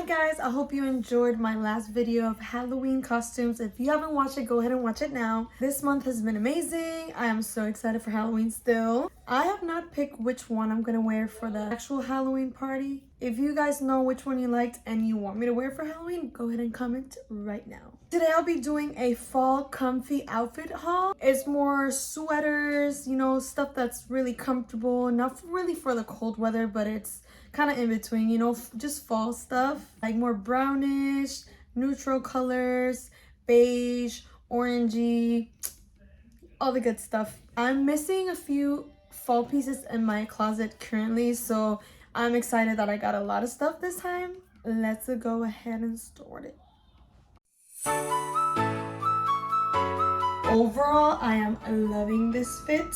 guys, I hope you enjoyed my last video of Halloween costumes. If you haven't watched it, go ahead and watch it now. This month has been amazing. I am so excited for Halloween still. I have not picked which one I'm gonna wear for the actual Halloween party. If you guys know which one you liked and you want me to wear for Halloween, go ahead and comment right now. Today I'll be doing a fall comfy outfit haul. It's more sweaters, you know, stuff that's really comfortable, not really for the cold weather, but it's kind of in between, you know, just fall stuff, like more brownish, neutral colors, beige, orangey, all the good stuff. I'm missing a few fall pieces in my closet currently, so I'm excited that I got a lot of stuff this time. Let's go ahead and start it. Overall, I am loving this fit.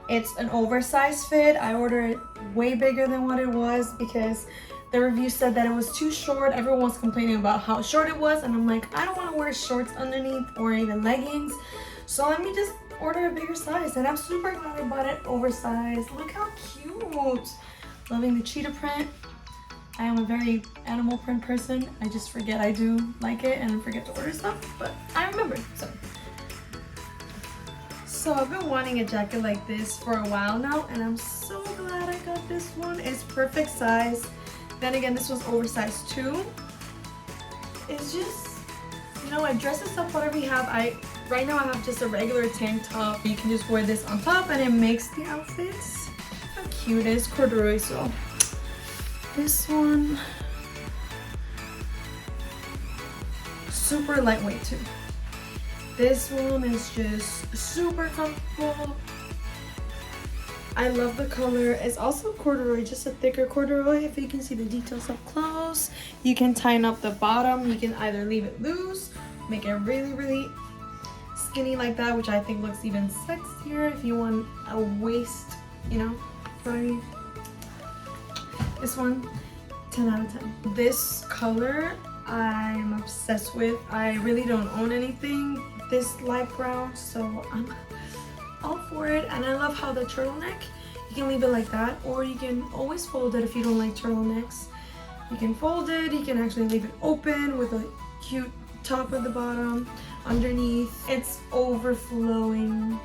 It's an oversized fit. I ordered it way bigger than what it was because the review said that it was too short. Everyone was complaining about how short it was, and I'm like, I don't want to wear shorts underneath or even leggings, so let me just order a bigger size. And I'm super glad I bought it oversized. Look how cute. Loving the cheetah print. I am a very animal print person. I just forget I do like it and forget to order stuff, but I remember. So I've been wanting a jacket like this for a while now, and I'm so glad I got this one. It's perfect size. Then again, this was oversized too. It's just, you know, it dresses up whatever you have. Right now I have just a regular tank top. You can just wear this on top and it makes the outfits. How cute it is. Corduroy, so this one, super lightweight too. This one is just super comfortable. I love the color. It's also corduroy, just a thicker corduroy. If you can see the details up close, you can tighten up the bottom. You can either leave it loose, make it really skinny like that, which I think looks even sexier if you want a waist, you know, what I mean. This one, 10 out of 10. This color I'm obsessed with. I really don't own anything this light brown, so I'm all for it. And I love how the turtleneck, you can leave it like that, or you can always fold it if you don't like turtlenecks. You can fold it, you can actually leave it open with a cute top at the bottom. Underneath, it's overflowing.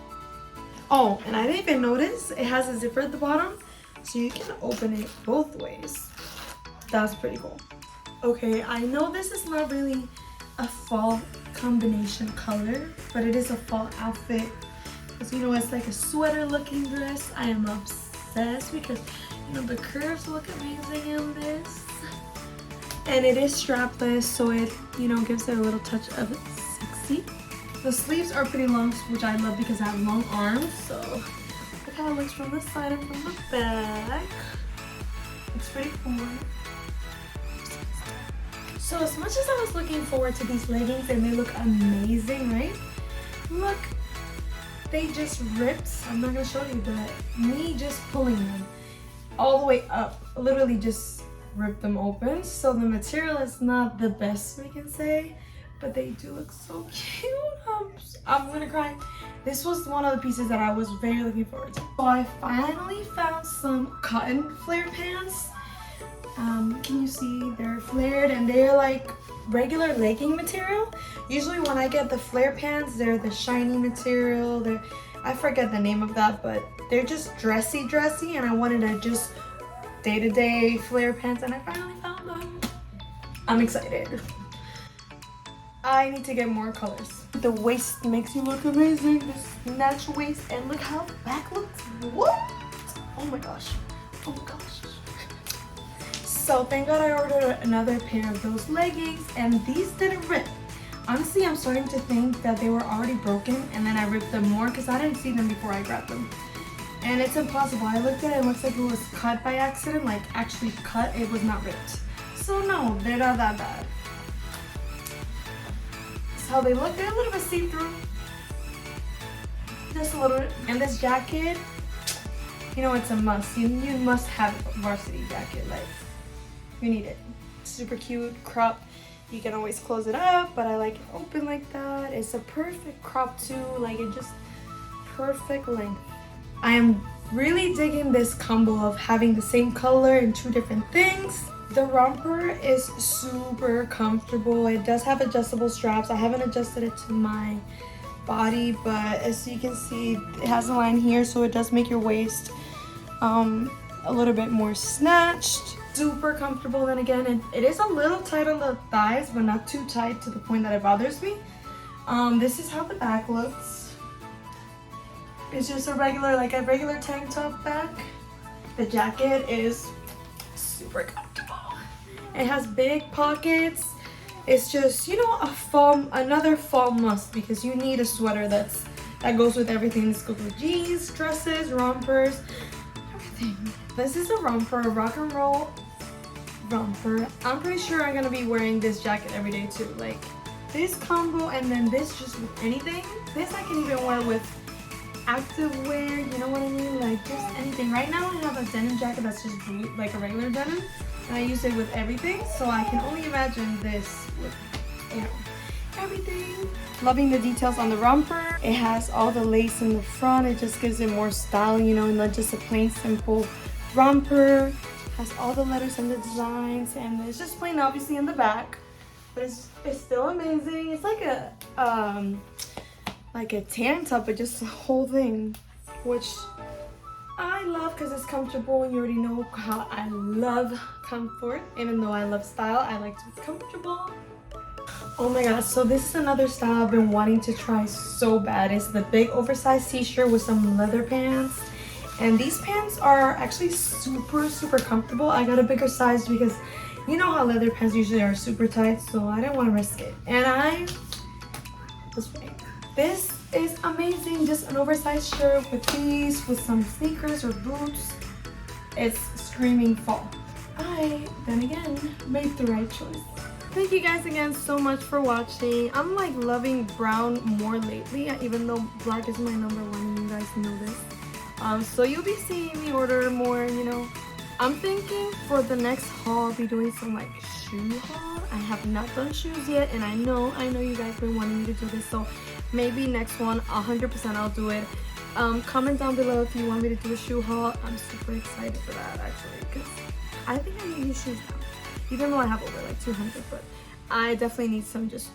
Oh, and I didn't even notice it has a zipper at the bottom, so you can open it both ways. That's pretty cool. Okay, I know this is not really a fall combination color, but it is a fall outfit because, you know, it's like a sweater looking dress. I am obsessed because, you know, the curves look amazing in this, and it is strapless, so it, you know, gives it a little touch of sexy. The sleeves are pretty long, which I love because I have long arms, so look how it looks from the side and from the back. It's pretty cool. So as much as I was looking forward to these leggings and they look amazing, right? Look, they just ripped. I'm not gonna show you, but me just pulling them all the way up, literally just ripped them open. So the material is not the best, we can say, but they do look so cute. I'm gonna cry. This was one of the pieces that I was very looking forward to. So I finally found some cotton flare pants. Can you see they're flared and they're like regular legging material. Usually when I get the flare pants, they're the shiny material. I forget the name of that, but they're just dressy, and I wanted a just day-to-day flare pants, and I finally found them. I'm excited. I need to get more colors. The waist makes you look amazing. This natural waist, and look how the back looks. What? Oh my gosh. Oh my gosh. So thank God I ordered another pair of those leggings, and these didn't rip. Honestly, I'm starting to think that they were already broken and then I ripped them more because I didn't see them before I grabbed them. And it's impossible. I looked at it, it looks like it was cut by accident, like actually cut, it was not ripped. So no, they're not that bad. That's how they look. They're a little bit see-through. Just a little bit. And this jacket, you know, it's a must. You must have a varsity jacket. Like, you need it. Super cute, crop. You can always close it up, but I like it open like that. It's a perfect crop too, like it just perfect length. I am really digging this combo of having the same color in two different things. The romper is super comfortable. It does have adjustable straps. I haven't adjusted it to my body, but as you can see, it has a line here, so it does make your waist a little bit more snatched. Super comfortable. Then again, it is a little tight on the thighs, but not too tight to the point that it bothers me. This is how the back looks. It's just a regular tank top back. The jacket is super comfortable. It has big pockets. It's just, you know, another fall must, because you need a sweater that goes with everything. This goes with jeans, dresses, rompers, everything. This is a romper, a rock and roll romper. I'm pretty sure I'm gonna be wearing this jacket every day too. Like this combo and then this just with anything. This I can even wear with active wear, you know what I mean? Like just anything. Right now I have a denim jacket that's just blue, like a regular denim, and I use it with everything, so I can only imagine this with, you know, everything. Loving the details on the romper. It has all the lace in the front. It just gives it more style, you know, and not just a plain simple romper. Has all the letters and the designs, and it's just plain obviously in the back, but it's still amazing. It's like a tan top, but just the whole thing, which I love because it's comfortable, and you already know how I love comfort. Even though I love style, I like to be comfortable. Oh my god, so this is another style I've been wanting to try so bad. It's the big oversized t-shirt with some leather pants. And these pants are actually super comfortable. I got a bigger size because you know how leather pants usually are super tight, so I didn't want to risk it. And I was right. This is amazing. Just an oversized shirt with these, with some sneakers or boots. It's screaming fall. I, then again, made the right choice. Thank you guys again so much for watching. I'm like loving brown more lately, even though black is my number one, and you guys know this. So you'll be seeing me order more, you know. I'm thinking for the next haul I'll be doing some like shoe haul. I have not done shoes yet, and I know you guys been wanting me to do this, so maybe next one 100% I'll do it. Comment down below if you want me to do a shoe haul. I'm super excited for that actually, because I think I need new shoes now. Even though I have over like 200, but I definitely need some just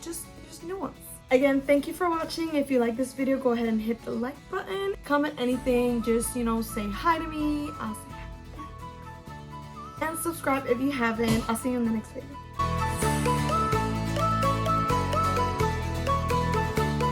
new ones. Again, thank you for watching. If you like this video, go ahead and hit the like button. Comment anything, just, you know, say hi to me. I'll say hi back. And subscribe if you haven't. I'll see you in the next video.